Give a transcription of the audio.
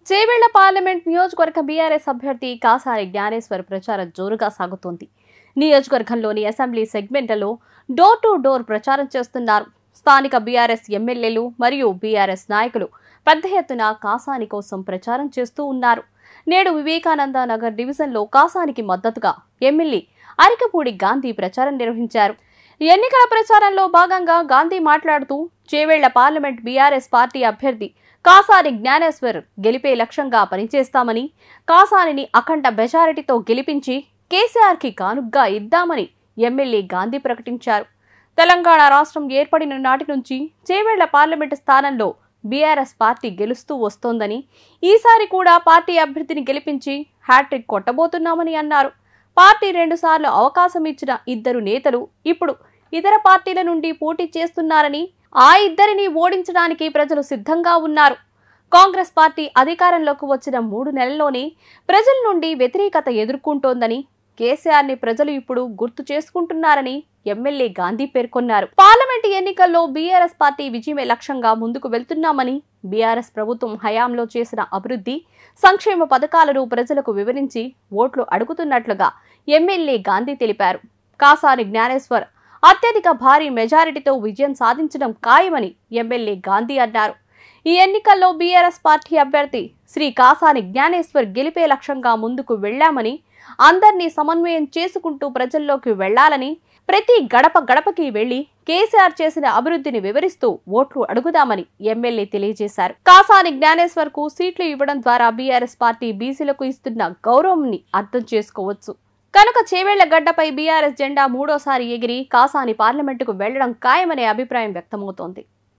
Chevella parliament నియోజకవర్గ BRS అభ్యర్థి కాసాని జ్ఞానేశ్వర్ ప్రచారం జోరుగా సాగుతోంది. నియోజకవర్గంలోని అసెంబ్లీ సెగ్మెంట్లలో డోర్ టు డోర్ ప్రచారం చేస్తున్నారు. స్థానిక బీఆర్ఎస్ ఎమ్మెల్యేలు మరియు బీఆర్ఎస్ నాయకులు పెద్ద ఎత్తున కాసాని కోసం ప్రచారం చేస్తూ ఉన్నారు. నేడు వివేకానంద నగర్ డివిజన్లో కాసానికి మద్దతుగా ఎమ్మెల్యే అరికపూడి గాంధీ ప్రచారం నిర్వహించారు. ఎన్నికల ప్రచారంలో భాగంగా గాంధీ మాట్లాడుతూ చేవెళ్ల పార్లమెంట్ బీఆర్ఎస్ పార్టీ అభ్యర్థి కాసాని జ్ఞానేశ్వర్ గెలిపే లక్ష్యంగా పనిచేస్తామని, కాసానిని అఖండ మెజారిటీతో గెలిపించి కేసీఆర్కి కానుగ్గా ఇద్దామని ఎమ్మెల్యే గాంధీ ప్రకటించారు. తెలంగాణ రాష్ట్రం ఏర్పడిన నాటి నుంచి చేవెళ్ల పార్లమెంటు స్థానంలో బీఆర్ఎస్ పార్టీ గెలుస్తూ వస్తోందని, ఈసారి కూడా పార్టీ అభ్యర్థిని గెలిపించి హ్యాట్రిక్ కొట్టబోతున్నామని అన్నారు. పార్టీ 2 సార్లు అవకాశం ఇచ్చిన ఇద్దరు నేతలు ఇప్పుడు ఇతర పార్టీల నుండి పోటీ చేస్తున్నారని, ఆ ఇద్దరిని ఓడించడానికి ప్రజలు సిద్ధంగా ఉన్నారు. కాంగ్రెస్ పార్టీ అధికారంలోకి వచ్చిన 3 నెలల్లోనే ప్రజల నుండి వ్యతిరేకత ఎదుర్కొంటోందని, కేసీఆర్ని ప్రజలు ఇప్పుడు గుర్తు చేసుకుంటున్నారని ఎమ్మెల్యే గాంధీ పేర్కొన్నారు. పార్లమెంటు ఎన్నికల్లో బీఆర్ఎస్ పార్టీ విజయమే లక్ష్యంగా ముందుకు వెళ్తున్నామని, బీఆర్ఎస్ ప్రభుత్వం హయాంలో చేసిన అభివృద్ధి సంక్షేమ పథకాలను ప్రజలకు వివరించి ఓట్లు అడుగుతున్నట్లుగా ఎమ్మెల్యే గాంధీ తెలిపారు. కాసాని జ్ఞానేశ్వర్ అత్యధిక భారీ మెజారిటీతో విజయం సాధించడం ఖాయమని ఎమ్మెల్యే గాంధీ అన్నారు. ఈ ఎన్నికల్లో బీఆర్ఎస్ పార్టీ అభ్యర్థి శ్రీ కాసాని జ్ఞానేశ్వర్ గెలిపే లక్ష్యంగా ముందుకు వెళ్లామని, అందరినీ సమన్వయం చేసుకుంటూ ప్రజల్లోకి వెళ్లాలని, ప్రతి గడప గడపకి వెళ్లి కేసీఆర్ చేసిన అభివృద్ధిని వివరిస్తూ ఓట్లు అడుగుదామని ఎమ్మెల్యే తెలియజేశారు. కాసాని జ్ఞానేశ్వర్ కు సీట్లు ఇవ్వడం ద్వారా బీఆర్ఎస్ పార్టీ బీసీలకు ఇస్తున్న గౌరవంని అర్థం చేసుకోవచ్చు. కనుక చేవెళ్ల గడ్డపై బీఆర్ఎస్ జెండా 3వ సారి ఎగిరి కాసాని పార్లమెంటుకు వెళ్లడం ఖాయమనే అభిప్రాయం వ్యక్తమవుతోంది.